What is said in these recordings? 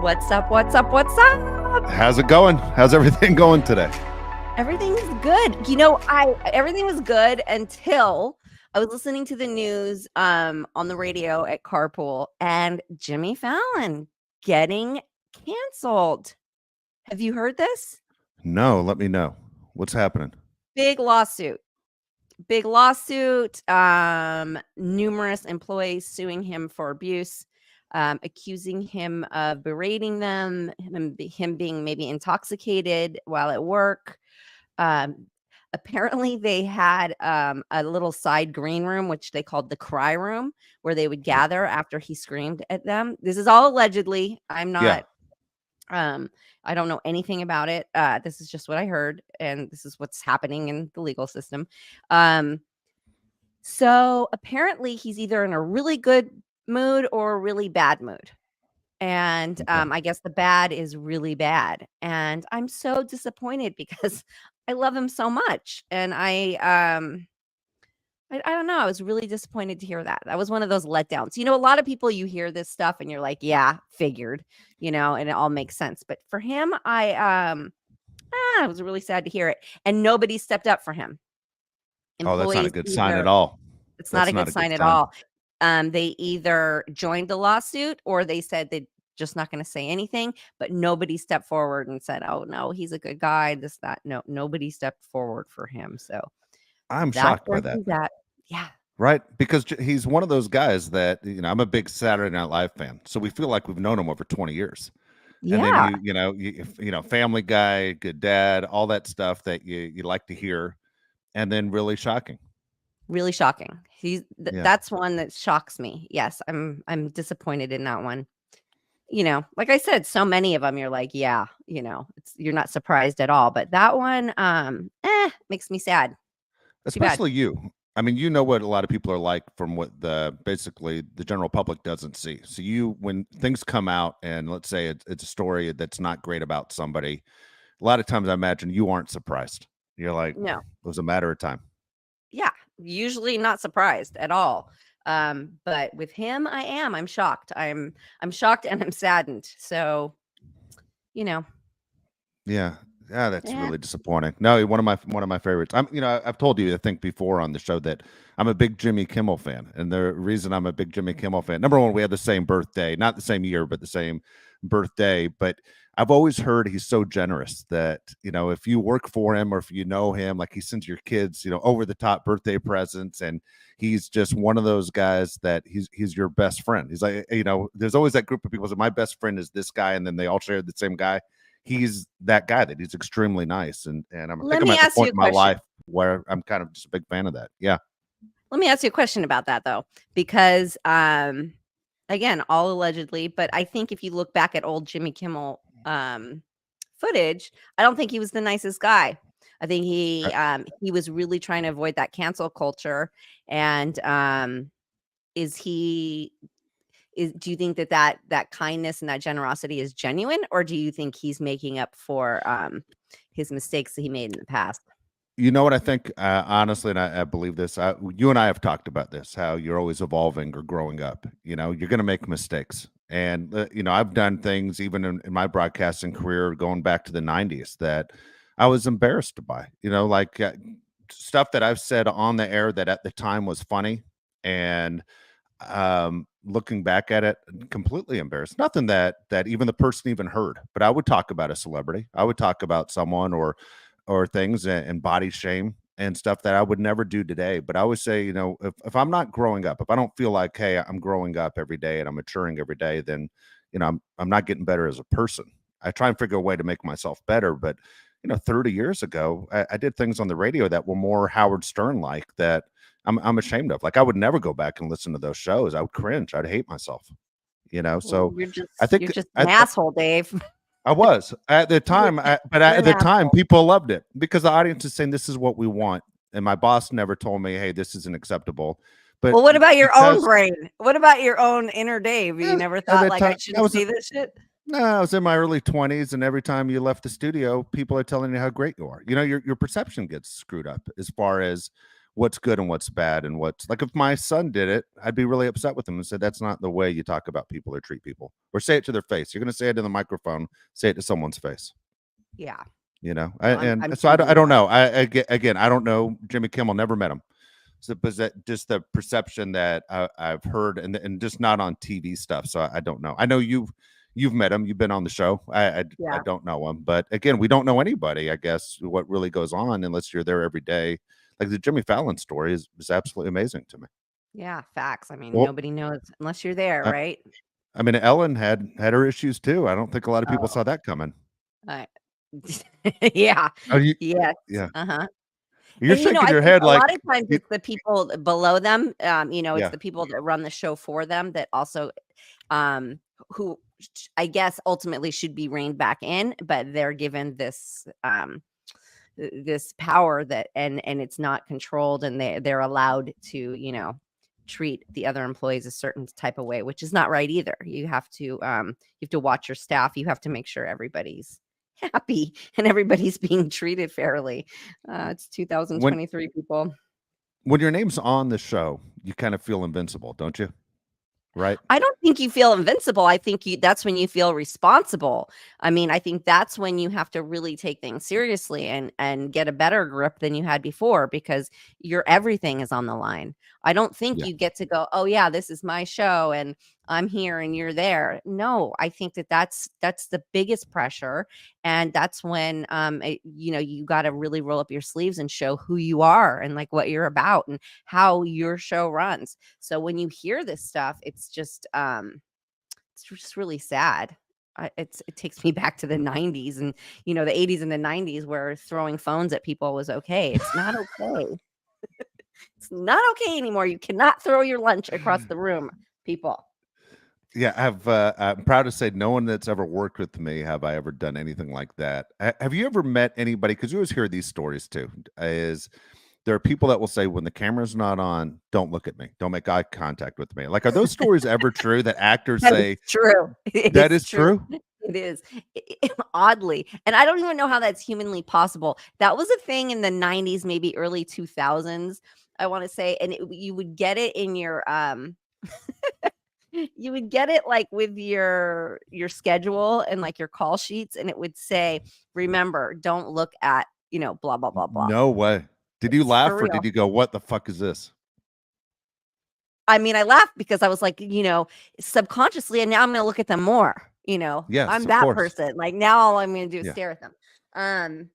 What's up? What's up? What's up? How's it going? How's everything going today? Everything's good. Everything was good until I was listening to the news on the radio at Carpool and Jimmy Fallon getting canceled. Have you heard this? No, let me know. What's happening? Big lawsuit. Numerous employees suing him for abuse, accusing him of berating them, him being maybe intoxicated while at work. Apparently they had a little side green room, which they called the cry room, where they would gather after he screamed at them. This is all allegedly. I'm not I don't know anything about it. This is just what I heard, and this is what's happening in the legal system. So apparently he's either in a really good mood or a really bad mood. And I guess the bad is really bad. And I'm so disappointed because I love him so much. And I don't know. I was really disappointed to hear that. That was one of those letdowns. A lot of people, you hear this stuff and you're like, yeah, figured, and it all makes sense. But for him, I was really sad to hear it. And nobody stepped up for him. Oh, that's not a good sign at all. It's not a good sign at all. They either joined the lawsuit or they said they're just not going to say anything, but nobody stepped forward and said, oh, no, he's a good guy. This, that. No, nobody stepped forward for him. So I'm shocked by that. Yeah. Right. Because he's one of those guys that, I'm a big Saturday Night Live fan. So we feel like we've known him over 20 years. Yeah. And then Family Guy, good dad, all that stuff that you like to hear. And then really shocking. Really shocking. That's one that shocks me. Yes, I'm disappointed in that one. Like I said, so many of them you're like, yeah, you're not surprised at all. But that one makes me sad. Especially you. I mean, you know what a lot of people are like from what basically the general public doesn't see. So when things come out and let's say it's a story that's not great about somebody, a lot of times I imagine you aren't surprised. You're like, no, it was a matter of time. Yeah, usually not surprised at all. But with him, I'm shocked. I'm shocked and I'm saddened. So, Yeah, that's really disappointing. No, one of my favorites. I've told you, I think before on the show that I'm a big Jimmy Kimmel fan, and the reason I'm a big Jimmy Kimmel fan, number one, we had the same birthday, not the same year, but the same birthday. But I've always heard he's so generous that if you work for him or if you know him, like he sends your kids over the top birthday presents, and he's just one of those guys that he's your best friend. He's like there's always that group of people that my best friend is this guy, and then they all share the same guy. He's that guy that he's extremely nice, and I'm at the point in my life where I'm kind of just a big fan of that. Yeah. Let me ask you a question about that though, because again, all allegedly, but I think if you look back at old Jimmy Kimmel footage, I don't think he was the nicest guy. I think he was really trying to avoid that cancel culture. And do you think that kindness and that generosity is genuine, or do you think he's making up for his mistakes that he made in the past? You know what I think, honestly, and I believe this. You and I have talked about this, how you're always evolving or growing up. You're going to make mistakes. And, I've done things even in my broadcasting career going back to the 90s that I was embarrassed by, like stuff that I've said on the air that at the time was funny. And looking back at it, completely embarrassed. Nothing that even the person even heard, but I would talk about a celebrity. I would talk about someone or things and body shame and stuff that I would never do today. But I always say, if I'm not growing up, if I don't feel like, hey, I'm growing up every day and I'm maturing every day, then, I'm not getting better as a person. I try and figure a way to make myself better. But, 30 years ago, I did things on the radio that were more Howard Stern like that I'm ashamed of. Like I would never go back and listen to those shows. I would cringe. I'd hate myself, so I think you're just an asshole, Dave. I was at the time, but at the time, people loved it because the audience is saying this is what we want, and my boss never told me, "Hey, this isn't acceptable." But what about your own brain? What about your own inner Dave? You never thought I shouldn't see this shit? No, I was in my early 20s, and every time you left the studio, people are telling you how great you are. Your perception gets screwed up as far as what's good and what's bad and what's like. If my son did it, I'd be really upset with him and said that's not the way you talk about people or treat people, or say it to their face. You're going to say it in the microphone, say it to someone's face. Yeah. You know, No, and I'm so I totally don't with know. Again, I don't know Jimmy Kimmel. Never met him. So, but that just the perception that I've heard, and just not on TV stuff. So I don't know. I know you've met him. You've been on the show. I yeah. don't know him, but again, we don't know anybody. I guess what really goes on unless you're there every day. Like the Jimmy Fallon story is absolutely amazing to me. Yeah, facts. I mean, Well, nobody knows unless you're there, I, right? I mean, Ellen had her issues too. I don't think a lot of people Oh, saw that coming. I yeah. Are you? Yes. Yeah, Uh-huh. you're And, shaking I your think head a lot like of times you, it's the people below them, it's yeah. the people that run the show for them that also, um, who I guess ultimately should be reined back in, but they're given this, this power that and it's not controlled and they're allowed to, treat the other employees a certain type of way, which is not right either. You have to watch your staff. You have to make sure everybody's happy and everybody's being treated fairly. It's When 2023, people. when your name's on the show, you kind of feel invincible, don't you? Right? I don't think you feel invincible. I think that's when you feel responsible. I mean, I think that's when you have to really take things seriously and get a better grip than you had before because your everything is on the line. I don't think Yeah. you get to go, "Oh yeah, this is my show and I'm here and you're there." No, I think that's the biggest pressure and that's when you got to really roll up your sleeves and show who you are and like what you're about and how your show runs. So when you hear this stuff, it's just really sad. It takes me back to the 90s and the 80s and the 90s where throwing phones at people was okay. It's not okay. It's not okay anymore. You cannot throw your lunch across the room, people. Yeah, I'm proud to say no one that's ever worked with me have I ever done anything like that. Have you ever met anybody? Because you always hear these stories too. Is there are people that will say when the camera's not on, don't look at me, don't make eye contact with me. Like, are those stories ever true that actors That is say true. It that is is true. true? It is oddly, and I don't even know how that's humanly possible. That was a thing in the 90s, maybe early 2000s, I want to say, and you would get it in your you would get it like with your schedule and like your call sheets, and it would say, "Remember, don't look at blah blah blah blah." No way. Did you It's for laugh or real. did you go, "What the fuck is this?" I mean, I laughed because I was like, subconsciously, and now I'm gonna look at them more. Yes, I'm of that course. person. Like now, all I'm gonna do is Yeah, stare at them. Um,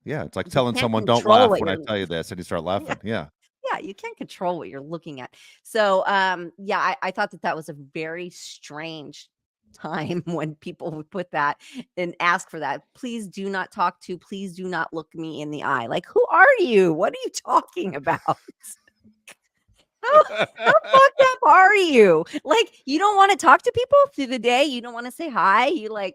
yeah. It's like you telling can't someone, "Don't control laugh what when I you're. tell you this," and you start Yeah, laughing. Yeah. yeah, you can't control what you're looking at. So, yeah, I thought that was a very strange time when people would put that and ask for that. Please do not talk to. Please do not look me in the eye. Like, who are you? What are you talking about? How fucked up are you? Like, you don't wanna talk to people through the day? You don't wanna say hi? You like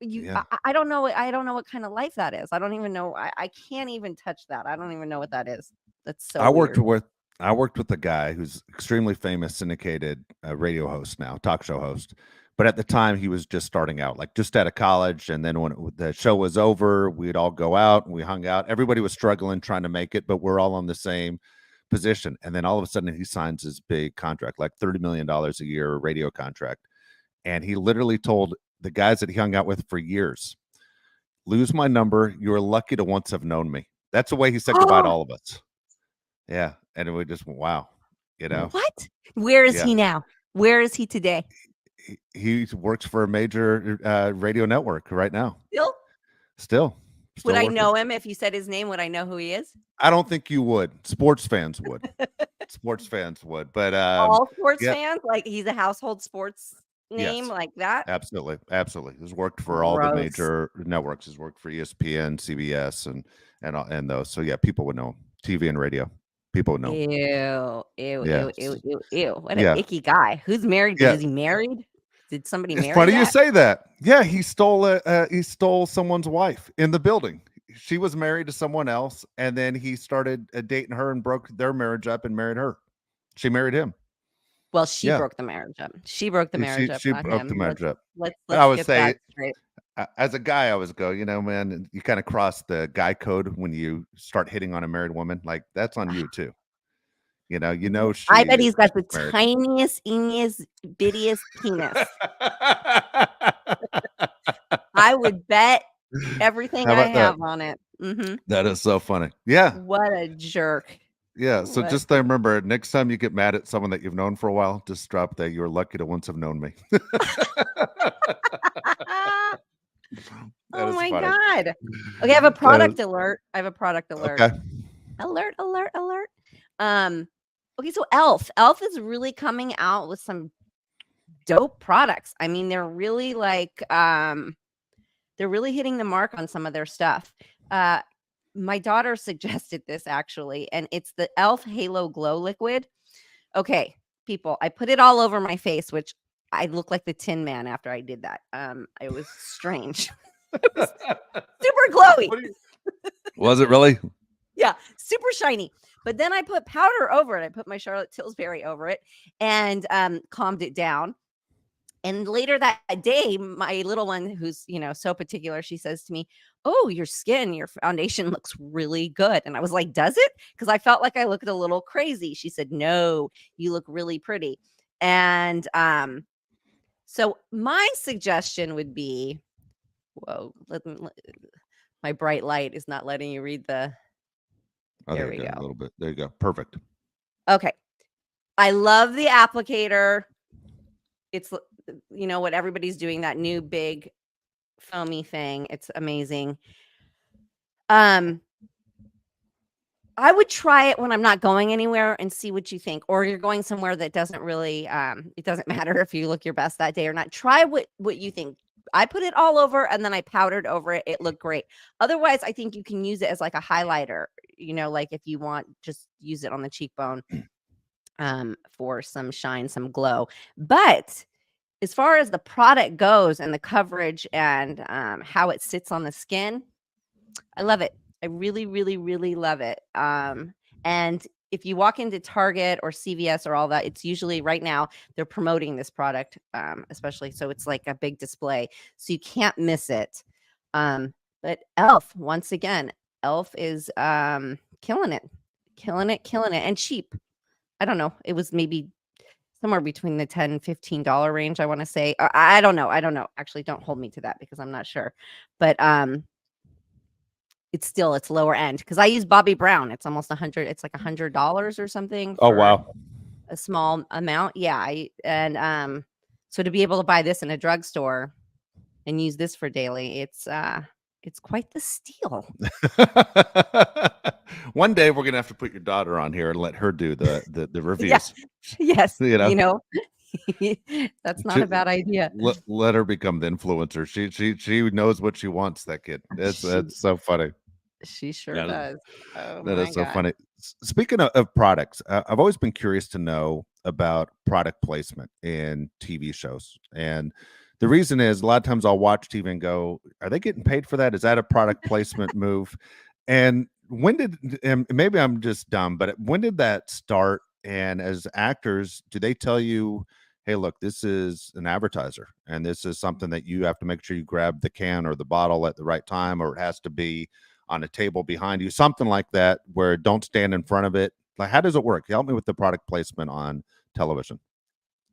you Yeah. I don't know what kind of life that is. I don't even know. I can't even touch that. I don't even know what that is. That's so I worked weird. with I worked with a guy who's extremely famous syndicated radio host now, talk show host. But at the time, he was just starting out, like just out of college. And then when the show was over, we'd all go out and we hung out. Everybody was struggling trying to make it, but we're all on the same position. And then all of a sudden, he signs his big contract, like $30 million a year radio contract. And he literally told the guys that he hung out with for years, "Lose my number. You're lucky to once have known me." That's the way he said goodbye to all of us. Yeah, and we just went, wow, you know? What? Where is Yeah. he now? Where is he today? He works for a major, radio network right now. Still? Still, Would still I working. know him if you said his name? Would I know who he is? I don't think you would. Sports fans would. Sports fans would, but, All sports yeah, fans? Like, he's a household sports name yes, like that? absolutely, absolutely. He's worked for all the Gross. major networks. He's worked for ESPN, CBS, and those. So, yeah, people would know him. TV and radio. People would know him. Ew, ew, Yeah. ew, ew, ew, ew. What an Yeah. icky guy. Who's married? Yeah. Is he married? Did somebody It's marry funny you that? say that. Yeah, he stole someone's wife in the building. She was married to someone else, and then he started dating her and broke their marriage up and married her. She married him. Well, she Yeah, broke the marriage up. She broke the marriage up, she not broke the him. marriage up. Let's I would get that say straight. as a guy, I always go, man, you kind of cross the guy code when you start hitting on a married woman. Like that's on you too. I bet he's got she's the married. tiniest, eeniest, bittiest penis. I would bet everything How I about that? have on it. That is so funny. Yeah. What a jerk. Yeah. So What just remember, next time you get mad at someone that you've known for a while, just drop that you're lucky to once have known me. That Oh is my funny. god. Okay, I have a That is product alert. I have a product alert. okay. Alert, alert, alert. Um, okay, so Elf is really coming out with some dope products. I mean, they're really they're really hitting the mark on some of their stuff. My daughter suggested this actually, and it's the Elf Halo Glow Liquid. Okay, people, I put it all over my face, which I look like the Tin Man after I did that. It was strange. It was super glowy. Was it really? Yeah, super shiny. But then I put powder over it. I put my Charlotte Tilbury over it and calmed it down. And later that day, my little one, who's so particular, she says to me, "Oh, your skin, your foundation looks really good." And I was like, "Does it?" Because I felt like I looked a little crazy. She said, "No, you look really pretty." And so my suggestion would be, whoa, my bright light is not letting you read the. Oh, There there you we go. A go. little bit. There you go. Perfect. Okay. I love the applicator. It's what everybody's doing, that new big foamy thing. It's amazing. I would try it when I'm not going anywhere and see what you think. Or you're going somewhere that doesn't really it doesn't matter if you look your best that day or not. Try what you think. I put it all over and then I powdered over it. It looked great. Otherwise, I think you can use it as like a highlighter, like if you want, just use it on the cheekbone for some shine, some glow. But as far as the product goes and the coverage and how it sits on the skin, I love it. I really, really, really love it. And if you walk into Target or CVS or all that, it's usually right now they're promoting this product, especially so it's like a big display, so you can't miss it. But Elf, once again, Elf is killing it, killing it, killing it, and cheap. I don't know. It was maybe somewhere between the $10-$15 range, I wanna say. I don't know, Actually, don't hold me to that because I'm not sure. But, it's lower end because I use Bobby Brown. It's almost 100 it's like $100 or something Oh, for wow. a small amount. Yeah, so to be able to buy this in a drugstore and use this for daily, it's quite the steal. One day we're gonna have to put your daughter on here and let her do the Yeah. reviews. Yes, You know, that's not She- a bad idea. let her become the influencer. She knows what she wants. That kid. She That's so funny. she sure That is, does. Oh that my is so god. funny. Speaking of products, I've always been curious to know about product placement in TV shows, and the reason is a lot of times I'll watch TV and go, "Are they getting paid for that? Is that a product placement move?" And and maybe I'm just dumb, but when did that start? And as actors, do they tell you, "Hey, look, this is an advertiser, and this is something that you have to make sure you grab the can or the bottle at the right time, or it has to be on a table behind you, something like that, where don't stand in front of it." Like, how does it work? Help me with the product placement on television.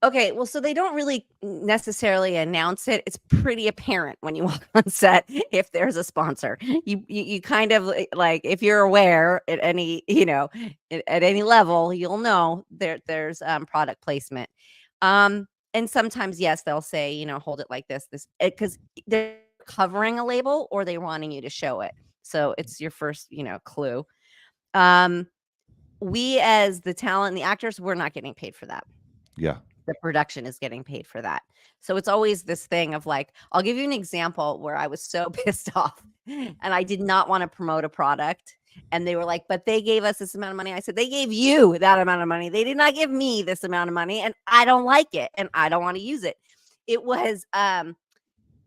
Okay, well, so they don't really necessarily announce it. It's pretty apparent when you walk on set if there's a sponsor. You kind of like if you're aware at any, at any level, you'll know there's product placement. And sometimes yes, they'll say, hold it like this because they're covering a label or they're wanting you to show it. So it's your first, clue. Um we as the talent and the actors, we're not getting paid for that. Yeah. The production is getting paid for that. So it's always this thing of like, I'll give you an example where I was so pissed off and I did not want to promote a product. And they were like, but they gave us this amount of money. I said, they gave you that amount of money. They did not give me this amount of money. And I don't like it. And I don't want to use it. It was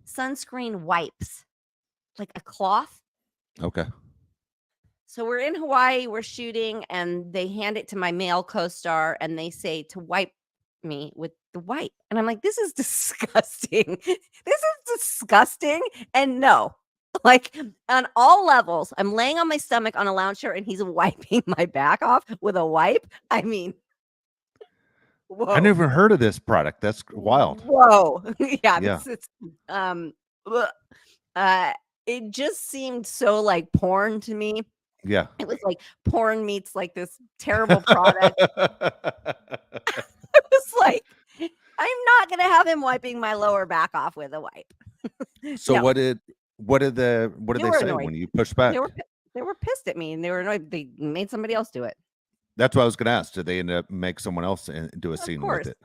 sunscreen wipes, like a cloth. Okay. So we're in Hawaii, we're shooting, and they hand it to my male co-star and they say to wipe me with the wipe. And I'm like, this is disgusting. This is disgusting. And no, like on all levels, I'm laying on my stomach on a lounge chair and he's wiping my back off with a wipe. I mean, I whoa. never heard of this product. That's wild. Whoa. Yeah, Yeah. this is ugh. uh it just seemed so like porn to me. Yeah. It was like porn meets like this terrible product. It was like, I'm not gonna have him wiping my lower back off with a wipe. So No, what did they they were say annoyed. when you pushed They back? were they were pissed at me and they were annoyed. They made somebody else do it. That's what I was going to ask. Did they end up make someone else do a Of scene with course, it?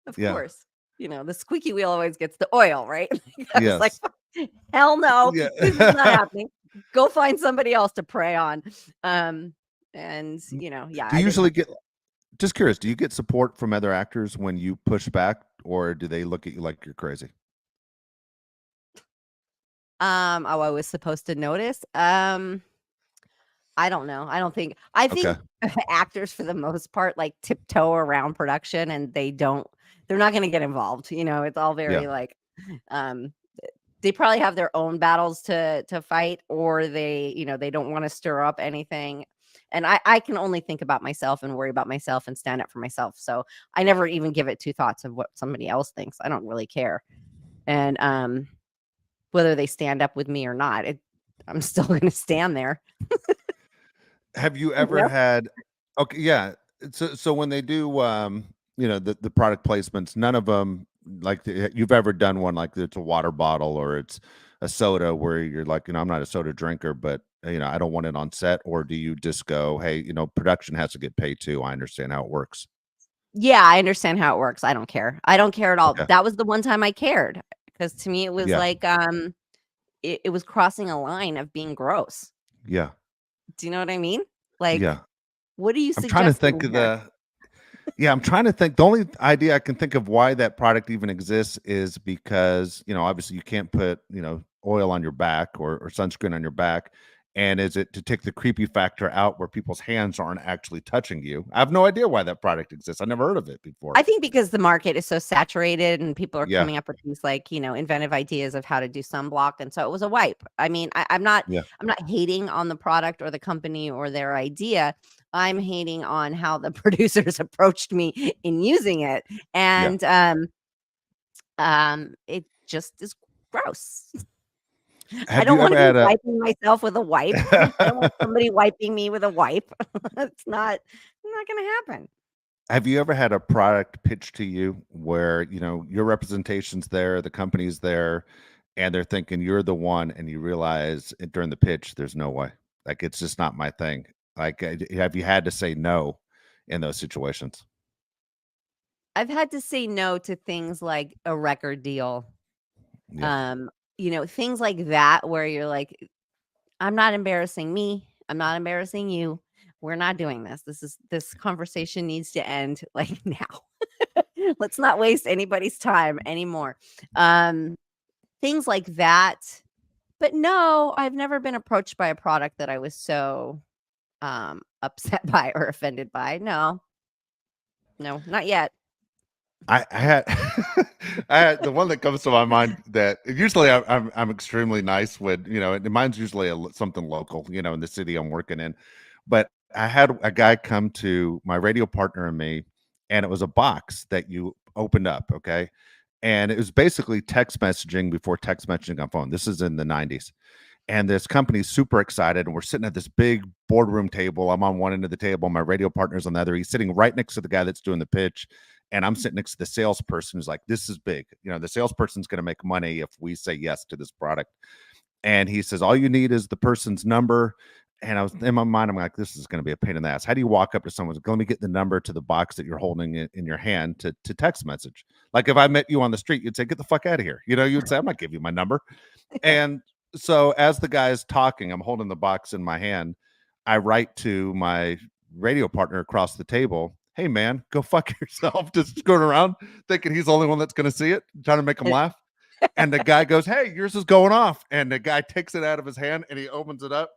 of Yeah. course. The squeaky wheel always gets the oil, right? I was like, Yes. hell no, Yeah. this is not happening. Go find somebody else to prey on. And yeah, Do you I didn't usually have. get, just curious, do you get support from other actors when you push back, or do they look at you like you're crazy? Oh, I was supposed to notice. I don't know. I Okay. think actors for the most part like tiptoe around production and they're not going to get involved. It's all Yeah. very like um they probably have their own battles to fight, or they don't want to stir up anything. And I can only think about myself and worry about myself and stand up for myself. So I never even give it two thoughts of what somebody else thinks. I don't really care. And whether they stand up with me or not, I'm still going to stand there. Have you You ever know? had, okay, yeah. So when they do the product placements, none of them like you've ever done one like it's a water bottle or it's a soda where you're like, I'm not a soda drinker, but I don't want it on set, or do you just go, hey, production has to get paid too. I understand how it works. Yeah, I understand how it works. I don't care. I don't care at all. Okay. That was the one time I cared because to me it was Yeah. like it was crossing a line of being gross. Yeah. Do you know what I mean? Like, Yeah. what are you I'm trying to think suggesting of here? yeah, I'm trying to think. The only idea I can think of why that product even exists is because, obviously you can't put, oil on your back or sunscreen on your back. And is it to take the creepy factor out where people's hands aren't actually touching you? I have no idea why that product exists. I never heard of it before. I think because the market is so saturated and people are Yeah. coming up with these like, inventive ideas of how to do sunblock. And so it was a wipe. I mean, I'm not Yeah. I'm not hating on the product or the company or their idea. I'm hating on how the producers approached me in using it. Yeah. And it just is gross. I Have don't you ever wanna be had a wiping myself with a wipe. I don't want somebody wiping me with a wipe. It's not gonna happen. have you ever had a product pitched to you where, your representation's there, the company's there, and they're thinking you're the one, and you realize during the pitch, there's no way. Like, it's just not my thing. Like, have you had to say no in those situations? I've had to say no to things like a record deal, Yeah. um, things like that where you're like, "I'm not embarrassing me. I'm not embarrassing you. We're not doing this. This conversation needs to end, like, now. Let's not waste anybody's time anymore." Um, Things like that. But no, I've never been approached by a product that I was so, upset by or offended by. No. No, not yet. I had I had the one that comes to my mind that usually I'm extremely nice when, and mine's usually something local, in the city I'm working in. But I had a guy come to my radio partner and me, and it was a box that you opened up, okay? And it was basically text messaging before text messaging on phone. This is in the 90s. And this company's super excited, and we're sitting at this big boardroom table. I'm on one end of the table, my radio partner's on the other. He's sitting right next to the guy that's doing the pitch, and I'm sitting next to the salesperson who's like, this is big. The salesperson's going to make money if we say yes to this product. And he says, all you need is the person's number. And I was in my mind, I'm like, this is going to be a pain in the ass. How do you walk up to someone? Let me get the number to the box that you're holding in your hand to text message. Like if I met you on the street, you'd say, get the fuck out of here. You'd say, I'm not giving you my number. And so as the guy is talking, I'm holding the box in my hand. I write to my radio partner across the table, hey man, go fuck yourself. Just going around thinking he's the only one that's going to see it, trying to make him laugh. And the guy goes, hey, yours is going off. And the guy takes it out of his hand and he opens it up.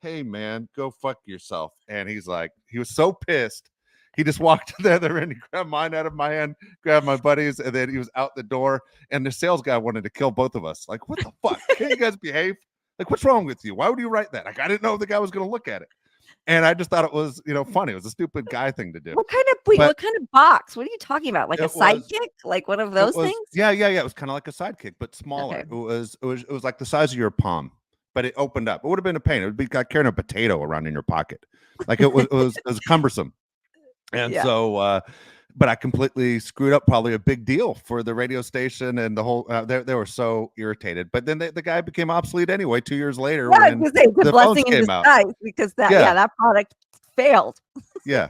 Hey man, go fuck yourself. And he's like, he was so pissed. He just walked to the other end, he grabbed mine out of my hand, grabbed my buddy's, and then he was out the door. And the sales guy wanted to kill both of us. Like, what the fuck? Can't you guys behave? Like, what's wrong with you? Why would you write that? Like, I didn't know the guy was going to look at it. And I just thought it was, funny. It was a stupid guy thing to do. What kind of box? What are you talking about? Like a sidekick? Like one of those things? Yeah. It was kind of like a sidekick, but smaller. Okay. It was like the size of your palm, but it opened up. It would have been a pain. It would be like carrying a potato around in your pocket. Like it was cumbersome. And so, but I completely screwed up probably a big deal for the radio station and the whole, they were so irritated, but then the guy became obsolete anyway, 2 years later. Yeah, when the blessing in disguise because that product failed. Yeah.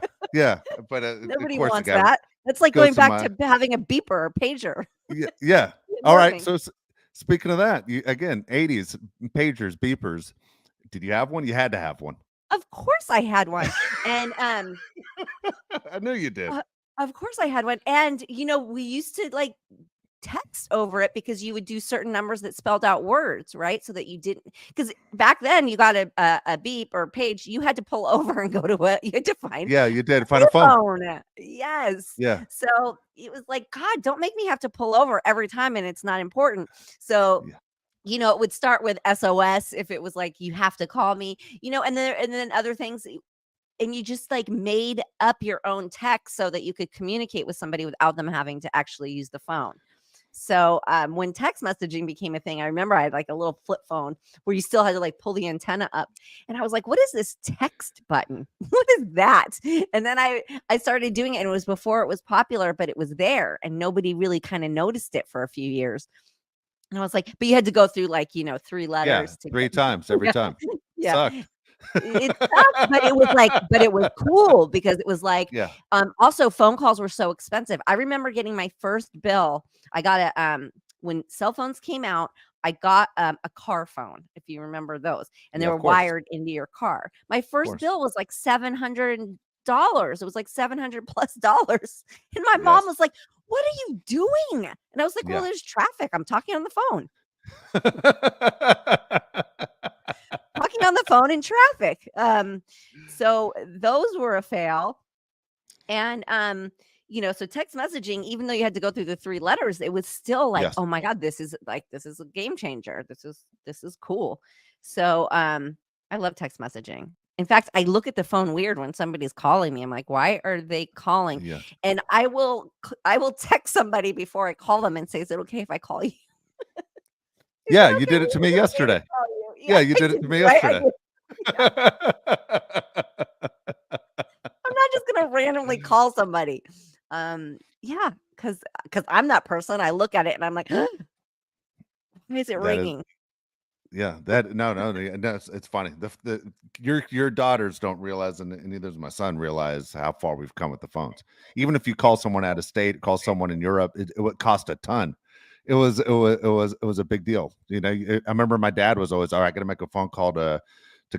But nobody wants that. That's like going back to having a beeper or pager. Yeah. All right. So speaking of that, again, 80s pagers, beepers. Did you have one? You had to have one. Of course I had one. And I knew you did. Of course I had one. And we used to like text over it because you would do certain numbers that spelled out words, right? So that you didn't, because back then you got a beep or page, you had to pull over and go to it. You had to find you did find a phone. Yes. Yeah. So it was like, God, don't make me have to pull over every time and it's not important. So it would start with SOS if it was like, you have to call me, and then other things. And you just like made up your own text so that you could communicate with somebody without them having to actually use the phone. So when text messaging became a thing, I remember I had like a little flip phone where you still had to like pull the antenna up. And I was like, what is this text button? What is that? And then I started doing it, and it was before it was popular, but it was there and nobody really kind of noticed it for a few years. And I was like, but you had to go through like, 3 letters. Yeah, 3 times every time. Yeah. It sucked, but it was cool because it was like, also phone calls were so expensive. I remember getting my first bill. I got when cell phones came out, I got a car phone, if you remember those, and they were wired into your car. My first bill was like $700. It was like $700+ dollars. And my mom was like, what are you doing? And I was like, well, there's traffic. I'm talking on the phone. Talking on the phone in traffic. So those were a fail. And so text messaging, even though you had to go through the 3 letters, it was still like, oh my God, this is a game changer. This is cool. So I love text messaging. In fact, I look at the phone weird when somebody's calling me. I'm like, why are they calling? Yeah. And I will text somebody before I call them and say, is it okay if I call you? Yeah, you did it to me yesterday. Yeah, you did it to me yesterday. I'm not just gonna randomly call somebody. Because I'm that person. I look at it and I'm like, why is it ringing? No, it's funny. Your daughters don't realize, and neither does my son realize how far we've come with the phones. Even if you call someone out of state, call someone in Europe, it would cost a ton. It was a big deal. I remember my dad was always, all right, I got to make a phone call to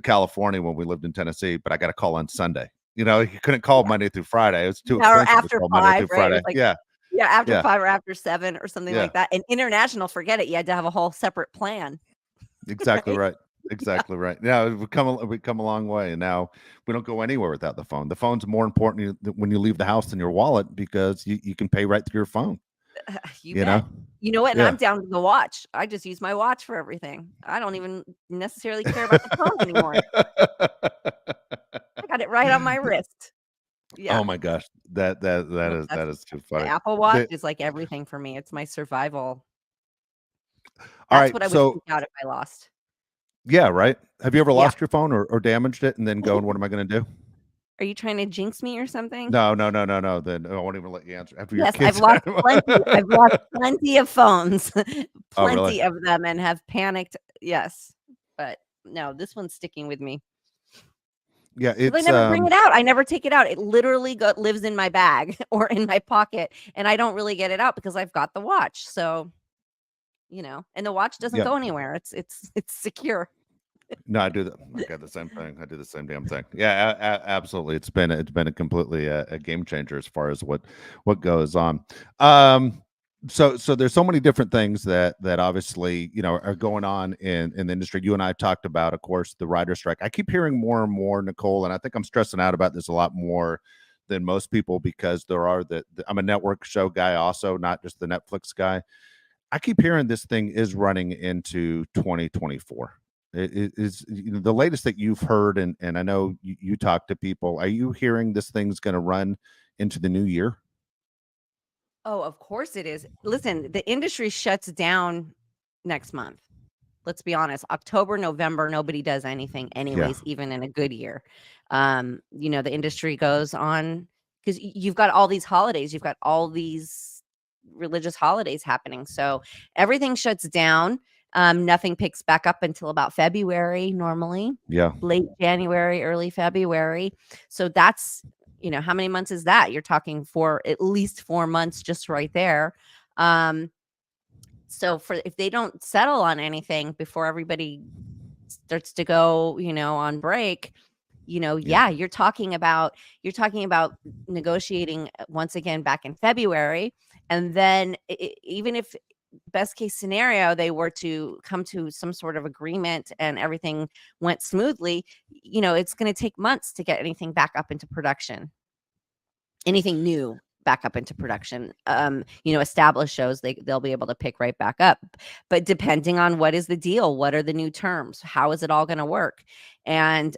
California when we lived in Tennessee, but I got to call on Sunday. He couldn't call Monday through Friday. It was too expensive after to call 5, Monday through right? Friday. Like, after 5 or after 7 or something like that. And international, forget it. You had to have a whole separate plan. Exactly right. Exactly right. Yeah, we've come a long way, and now we don't go anywhere without the phone. The phone's more important when you leave the house than your wallet because you can pay right through your phone. You know what? And I'm down to the watch. I just use my watch for everything. I don't even necessarily care about the phone anymore. I got it right on my wrist. Yeah. Oh my gosh, that is too funny. The Apple Watch is like everything for me. It's my survival. All That's right, what I would so freak out if I lost. Yeah, right. Have you ever lost your phone or damaged it and then going, what am I going to do? Are you trying to jinx me or something? No. Then I won't even let you answer. After Yes, your kids I've lost plenty. I've lost plenty of phones, really? of them, and have panicked. Yes, but no, this one's sticking with me. Yeah, it's. I never bring it out. I never take it out. It literally lives in my bag or in my pocket, and I don't really get it out because I've got the watch. So, and the watch doesn't go anywhere. It's secure. No, I do that. I got the same thing. I do the same damn thing. Yeah, absolutely. It's been a completely a game changer as far as what goes on. So there's so many different things that obviously are going on in the industry. You and I talked about, of course, the writer strike. I keep hearing more and more, Nicole, and I think I'm stressing out about this a lot more than most people because there are I'm a network show guy also, not just the Netflix guy. I keep hearing this thing is running into 2024. It is, the latest that you've heard, and I know you talk to people. Are you hearing this thing's going to run into the new year? Oh, of course it is. Listen, the industry shuts down next month. Let's be honest. October, November, nobody does anything Yeah, anyways, even in a good year. The industry goes on because you've got all these holidays, you've got all these religious holidays happening. So everything shuts down. Nothing picks back up until about February, normally, yeah, late January, early February. So that's, how many months is that? You're talking for at least 4 months just right there. Um, so for if they don't settle on anything before everybody starts to go, on break, yeah, yeah, you're talking about negotiating once again back in February. And then even if best case scenario they were to come to some sort of agreement and everything went smoothly, it's going to take months to get anything back up into production, anything new back up into production. Established shows, they'll be able to pick right back up, but depending on what is the deal, what are the new terms, how is it all going to work? And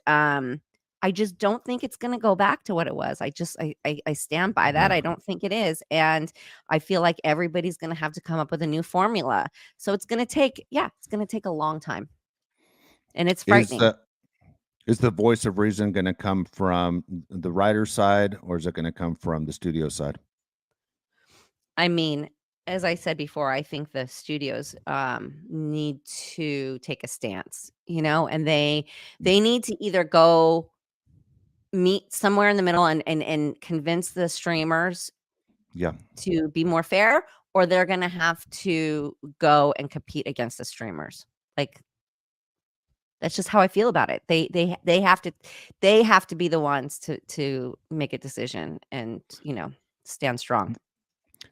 I just don't think it's going to go back to what it was. I stand by that. yeah. I don't think it is. And I feel like everybody's going to have to come up with a new formula. So it's going to take a long time, and it's Is frightening. the voice of reason going to come from the writer's side, or is it going to come from the studio side? I mean, as I said before, I think the studios need to take a stance, and they need to either go meet somewhere in the middle and convince the streamers Yeah, to be more fair, or they're going to have to go and compete against the streamers. Like, that's just how I feel about it. They have to be the ones to make a decision and, stand strong.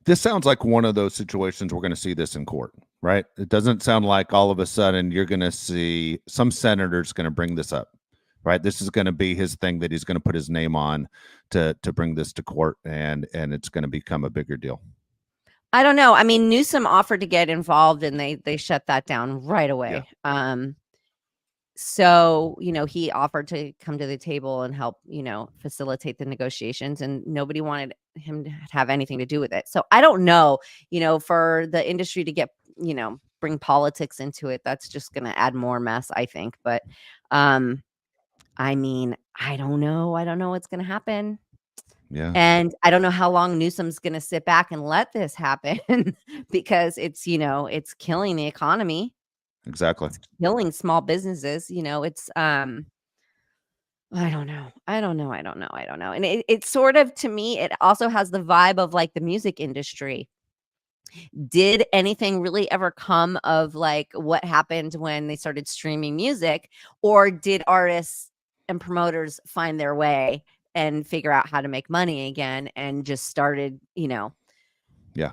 this sounds like one of those situations we're going to see this in court, right? It doesn't sound like all of a sudden you're going to see some senator's going to bring this up, right? This is going to be his thing that he's going to put his name on to bring this to court, and it's going to become a bigger deal. I don't know. I mean, Newsom offered to get involved and they shut that down right Yeah, away. So, he offered to come to the table and help, facilitate the negotiations, and nobody wanted him to have anything to do with it. So I don't know, for the industry to get, bring politics into it, that's just going to add more mess, I think. But I mean, I don't know. I don't know what's going to happen. yeah, And I don't know how long Newsom's gonna sit back and let this happen because it's killing the economy. exactly. It's killing small businesses, it's, I don't know. I don't know. I don't know. I don't know. And it sort of, to me, it also has the vibe of like the music industry. Did anything really ever come of like what happened when they started streaming music, or did artists and promoters find their way and figure out how to make money again and just started, Yeah,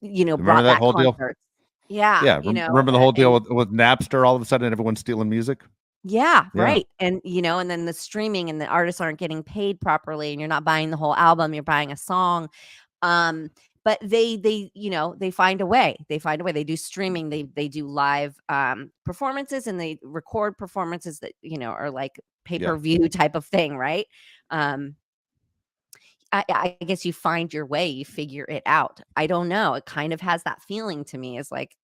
remember brought that back whole deal? concerts? Yeah, Yeah, remember the whole deal and with Napster? All of a sudden, everyone's stealing music. yeah, Yeah, right. And and then the streaming and the artists aren't getting paid properly and you're not buying the whole album, you're buying a song. Um, but they find a way. They find a way. They do streaming, they do live performances, and they record performances that, are like yeah. pay-per-view type of thing, right? Um, I guess you find your way, you figure it out. I don't know. It kind of has that feeling to me. Is like,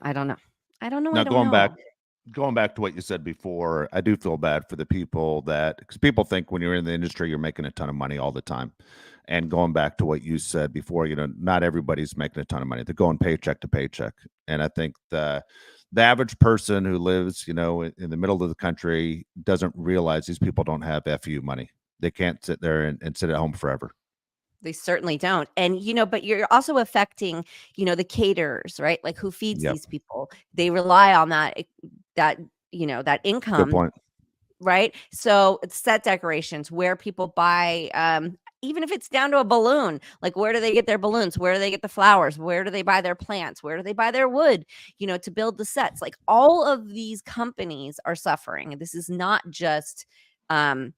I don't know. I don't know. I Now don't know. going back to what you said before, I do feel bad for the people because people think when you're in the industry, you're making a ton of money all the time. And going back to what you said before, not everybody's making a ton of money. They're going paycheck to paycheck. And I think the average person who lives, in the middle of the country doesn't realize these people don't have FU money. They can't sit there and sit at home forever. They certainly don't. And, but you're also affecting, the caterers, right? Like, who feeds Yep. these people? They rely on that, that Good income, point. right? So it's set decorations, where people buy, even if it's down to a balloon, like, where do they get their balloons? Where do they get the flowers? Where do they buy their plants? Where do they buy their wood, to build the sets? Like, all of these companies are suffering. This is not just, um,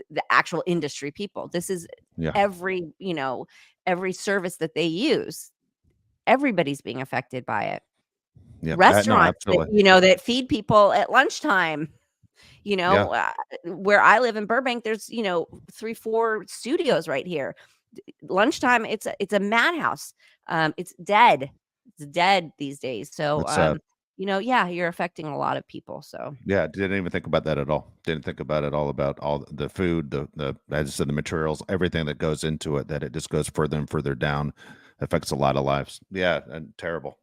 the actual industry people. This is Yeah. every, every service that they use. Everybody's being affected by it. Yeah. No, Restaurants that, absolutely. that feed people at lunchtime. Yeah. Where I live in Burbank, there's 3-4 studios right here. Lunchtime, it's a madhouse. It's dead these days. So It's sad. yeah, you're affecting a lot of people. So Yeah, didn't even think about that at all. Didn't think about it all about all the food, the as I said, the materials, everything that goes into it, that it just goes further and further down, affects a lot of lives. Yeah, and terrible.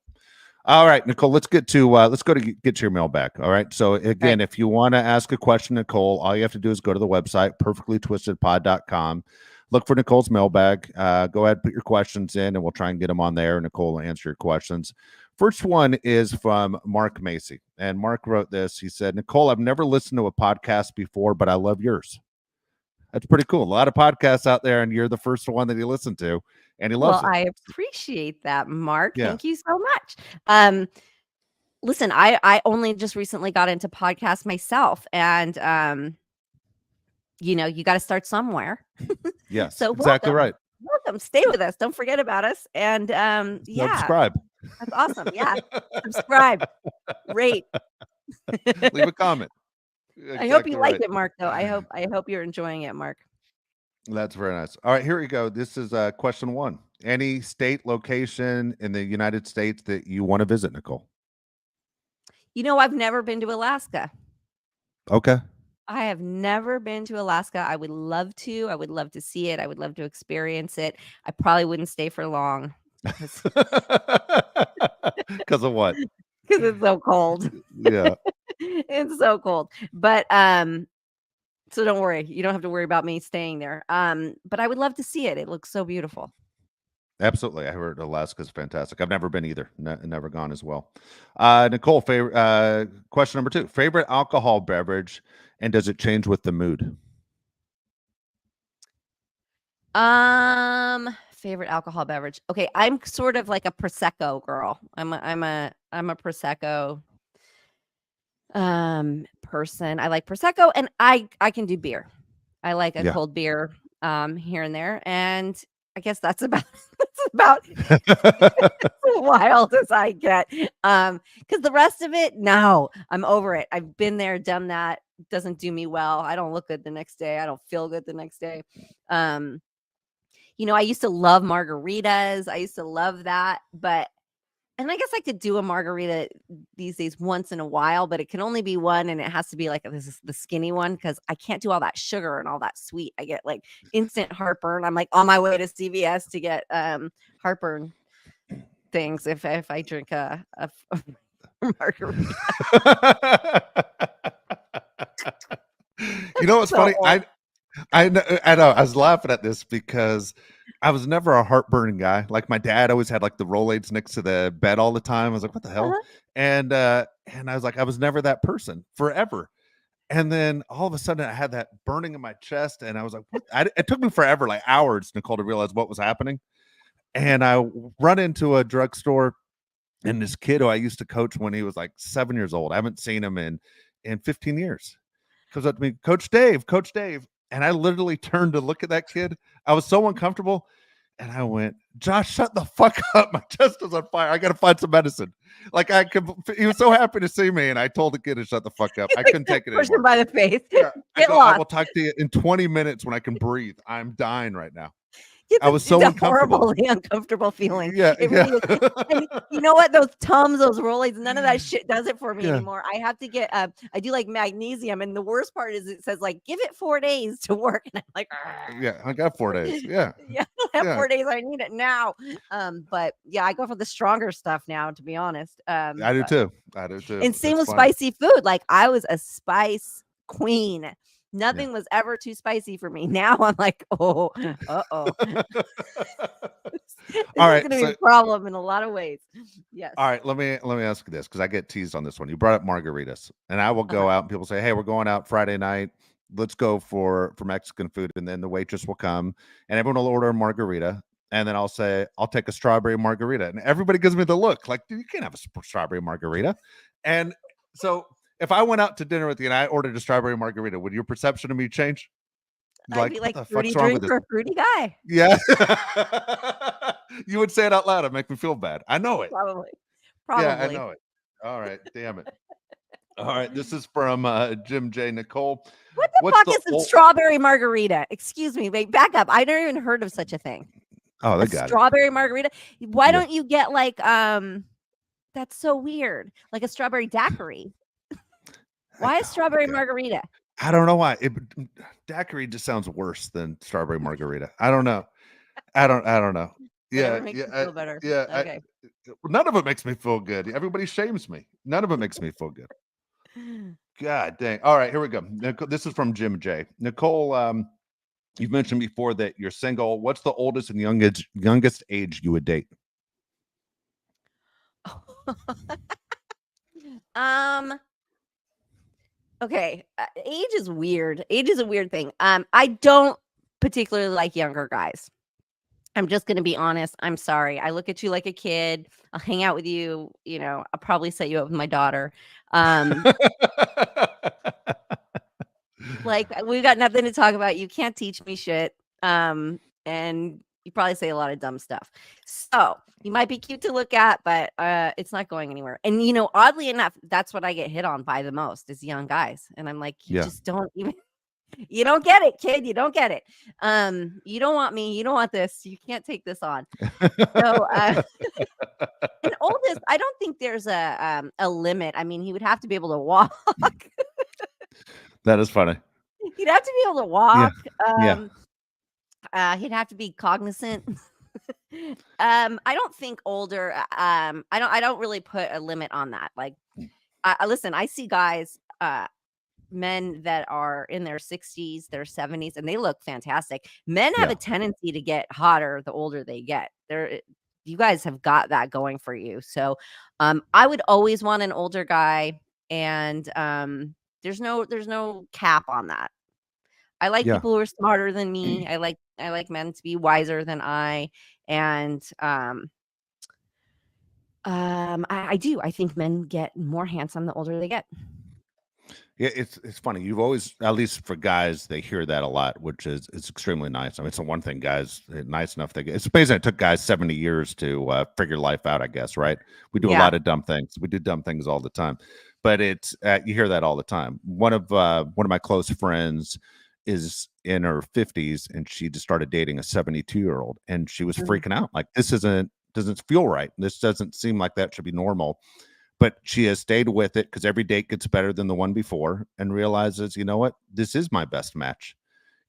All right, Nicole, let's go to get to your mailbag. All right. So right. again, if you want to ask a question, Nicole, all you have to do is go to the website, perfectlytwistedpod.com. Look for Nicole's mailbag. Go ahead, put your questions in, and we'll try and get them on there. Nicole will answer your questions. First one is from Mark Macy. And Mark wrote this. He said, Nicole, I've never listened to a podcast before, but I love yours. That's pretty cool. A lot of podcasts out there, and you're the first one that he listened to, and he Well, loves it. I appreciate that, Mark. Yeah. Thank you so much. Listen, I only just recently got into podcasts myself, and you got to start somewhere. Yes, So exactly welcome. right. Welcome. Stay with us. Don't forget about us. And yeah, Subscribe. that's awesome. Yeah. Subscribe. Rate. Leave a comment. I hope Exactly you like right. it, Mark, though. I hope you're enjoying it, Mark. That's very nice. All right, here we go. This is question one. Any state, location in the United States that you want to visit, Nicole? I've never been to Alaska. Okay. I have never been to Alaska. I would love to. I would love to see it. I would love to experience it. I probably wouldn't stay for long because Because of what? it's so cold. Yeah, It's so cold. But so don't worry. You don't have to worry about me staying there. But I would love to see it. It looks so beautiful. absolutely. I heard Alaska's fantastic. I've never been either. Never gone as well. Nicole, favorite question number two. Favorite alcohol beverage, and does it change with the mood? Favorite alcohol beverage. Okay, I'm sort of like a prosecco girl. I'm a prosecco person. I like prosecco, and I can do beer. I like a Yeah. cold beer here and there, and I guess that's about that's about as wild as I get. Because the rest of it, no, I'm over it. I've been there, done that. Doesn't do me well. I don't look good the next day. I don't feel good the next day. Um, I used to love margaritas. I used to love that, and I guess I could do a margarita these days once in a while, but it can only be one, and it has to be like this is the skinny one because I can't do all that sugar and all that sweet. I get like instant heartburn. I'm like on my way to CVS to get heartburn things if I drink a margarita. You know what's So funny? old. I know. I was laughing at this because I was never a heartburn guy. Like my dad always had like the Rolaids next to the bed all the time. I was like, what the hell? Uh-huh. And I was like, I was never that person forever. And then all of a sudden I had that burning in my chest, and I was like, what? It took me forever, like hours, Nicole, to realize what was happening. And I run into a drugstore, and this kid who I used to coach when he was like 7 years old, I haven't seen him in 15 years, comes up to me, Coach Dave, Coach Dave. And I literally turned to look at that kid. I was so uncomfortable. And I went, Josh, shut the fuck up. My chest is on fire. I got to find some medicine. Like he was so happy to see me. And I told the kid to shut the fuck up. I couldn't take it Push him anymore. by the face. Yeah. I Get go, I lost. will talk to you in 20 minutes when I can breathe. I'm dying right now. It's I was so a uncomfortable. horribly uncomfortable feeling. Yeah. It Yeah. really is. And you know what? Those Tums, those Rolaids, none of that shit does it for me Yeah. anymore. I have to get I do like magnesium, and the worst part is it says like give it 4 days to work, and I'm like, Yeah. I got 4 days. Yeah. yeah, I have Yeah. 4 days. I need it now. But yeah, I go for the stronger stuff now, to be honest. I do But too. I do too. and same It's with funny. spicy food. Like I was a spice queen. Yeah. Nothing was ever too spicy for me. Now I'm like, oh, uh-oh. This All is right. going to be So, a problem in a lot of ways. Yes. all right. Let me ask you this, because I get teased on this one. You brought up margaritas, and I will Uh-huh. go out and people say, hey, we're going out Friday night. Let's go for Mexican food. And then the waitress will come and everyone will order a margarita. And then I'll say, I'll take a strawberry margarita. And everybody gives me the look like, dude, you can't have a strawberry margarita. And so if I went out to dinner with you and I ordered a strawberry margarita, would your perception of me change? I'd Like, be what like, the fruity fuck's wrong with drink this? for a fruity guy. Yeah. You would say it out loud and make me feel bad. I know it. Probably. Yeah, I Probably. know it. All right, damn it. All right, this is from Jim J. Nicole. What the What's fuck the is a old? strawberry margarita? Excuse me, wait, back up. I never even heard of such a thing. Oh, A they got it. strawberry margarita? Why Yeah. don't you get like that's so weird. Like a strawberry daiquiri. Why a Oh my strawberry god. margarita? I don't know why. Daiquiri just sounds worse than strawberry margarita. I don't know. I don't know. Whatever Yeah, makes yeah, you feel better. yeah. Okay. None of it makes me feel good. Everybody shames me. None of it makes me feel good. God dang. All right, here we go. This is from Jim J. Nicole, you've mentioned before that you're single. What's the oldest and youngest age you would date? um okay, age is weird. Age is a weird thing. I don't particularly like younger guys. I'm just going to be honest. I'm sorry. I look at you like a kid. I'll hang out with you, I'll probably set you up with my daughter. Um Like, we got nothing to talk about. You can't teach me shit. And you probably say a lot of dumb stuff. So you might be cute to look at, but it's not going anywhere. And oddly enough, that's what I get hit on by the most is young guys. And I'm like, you Yeah. just don't even you don't get it, kid. You don't get it. You don't want me, you don't want this. You can't take this on. So and oldest, I don't think there's a limit. I mean, he would have to be able to walk. That is funny. He'd have to be able to Yeah. walk. Yeah. He'd have to be cognizant. I don't think older. I don't really put a limit on that. Like, listen, I see guys, men that are in their 60s, their 70s, and they look fantastic. Men have Yeah. a tendency to get hotter the older they get. You guys have got that going for you. So, I would always want an older guy, and there's no cap on that. I like Yeah. people who are smarter than me. I like men to be wiser than I, and I do. I think men get more handsome the older they get. Yeah, it's funny. You've always, at least for guys, they hear that a lot, which is it's extremely nice. I mean, it's the one thing guys nice enough. It's amazing. It took guys 70 years to figure life out. I guess, right? We do a Yeah. lot of dumb things. We do dumb things all the time, but it's you hear that all the time. One of my close friends is in her 50s, and she just started dating a 72-year-old, and she was Mhm. freaking out. Like, this doesn't feel right. This doesn't seem like that should be normal, but she has stayed with it because every date gets better than the one before and realizes, you know what, this is my best match.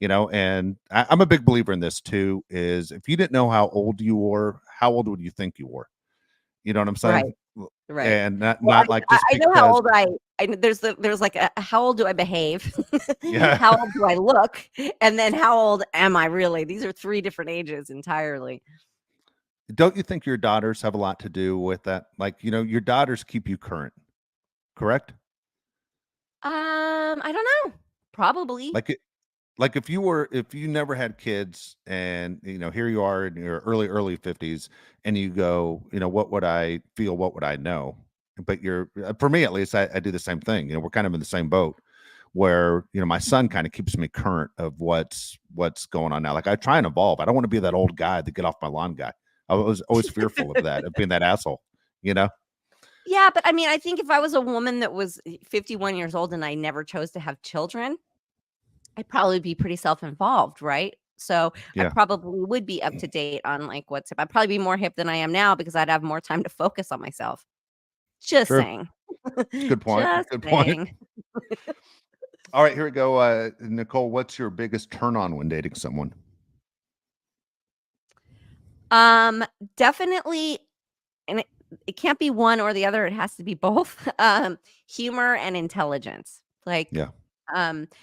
And I'm a big believer in this too, is if you didn't know how old you were, how old would you think you were? You know what I'm Right. saying? Right. And not Well, not like just I know how because. old I kn there's like a how old do I behave? Yeah. How old do I look? And then how old am I really? These are 3 different ages entirely. Don't you think your daughters have a lot to do with that? Like, your daughters keep you current, correct? I don't know. Probably. Like, if you never had kids, and here you are in your early 50s, and you go, what would I feel, what would I know? But for me at least, I do the same thing. We're kind of in the same boat, where my son kind of keeps me current of what's going on now. Like, I try and evolve. I don't want to be that old guy, the get off my lawn guy. I was always fearful of that, of being that asshole, you know Yeah, but I mean, I think if I was a woman that was 51 years old and I never chose to have children, I'd probably be pretty self-involved, right? So I yeah. probably would be up to date on like what's hip. I'd probably be more hip than I am now because I'd have more time to focus on myself. Just True. saying. It's a good point. Just Good point. saying. All right, here we go. Nicole, what's your biggest turn on when dating someone? Um, Definitely, and it can't be one or the other. It has to be both. Humor and intelligence. Like, Yeah.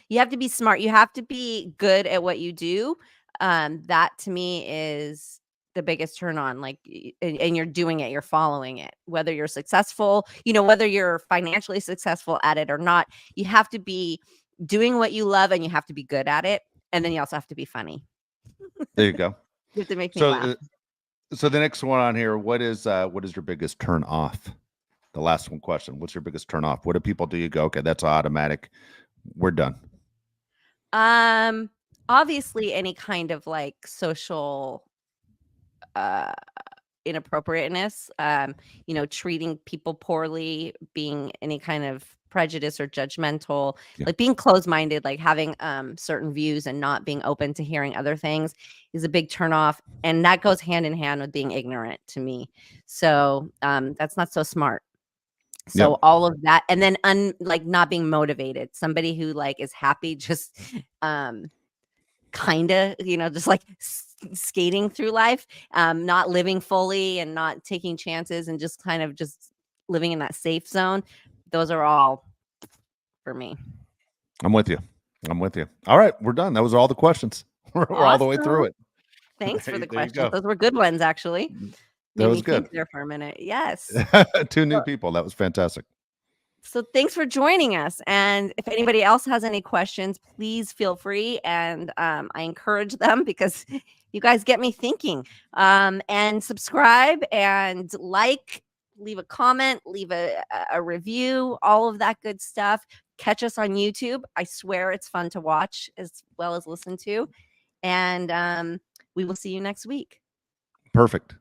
you have to be smart. You have to be good at what you do. That to me is the biggest turn on. Like, and you're doing it, you're following it. Whether you're successful, whether you're financially successful at it or not, you have to be doing what you love and you have to be good at it. And then you also have to be funny. There you go. You have to make me So, laugh. so the next one on here, what is your biggest turn off? The last one question. What's your biggest turn off? What do people do? You go, okay, that's automatic. We're done. Um, obviously any kind of like social uh inappropriateness, treating people poorly, being any kind of prejudice or judgmental, Yeah. like being closed-minded, like having certain views and not being open to hearing other things is a big turnoff. And that goes hand in hand with being ignorant to me. So that's not so smart. Yep. So all of that, and then like not being motivated, somebody who like is happy just um kind of, just like skating through life, not living fully and not taking chances and just kind of just living in that safe zone. Those are all for me. I'm with you. I'm with you. All right, we're done. That was all the questions. We're all the way through Awesome. it. Thanks for the There you questions. go. Those were good ones, actually. That Made was me good. think there for a minute. Yes. Two new people. That was fantastic. So thanks for joining us. And if anybody else has any questions, please feel free. And I encourage them because you guys get me thinking. And subscribe and like, leave a comment, leave a review, all of that good stuff. Catch us on YouTube. I swear it's fun to watch as well as listen to. And we will see you next week. Perfect.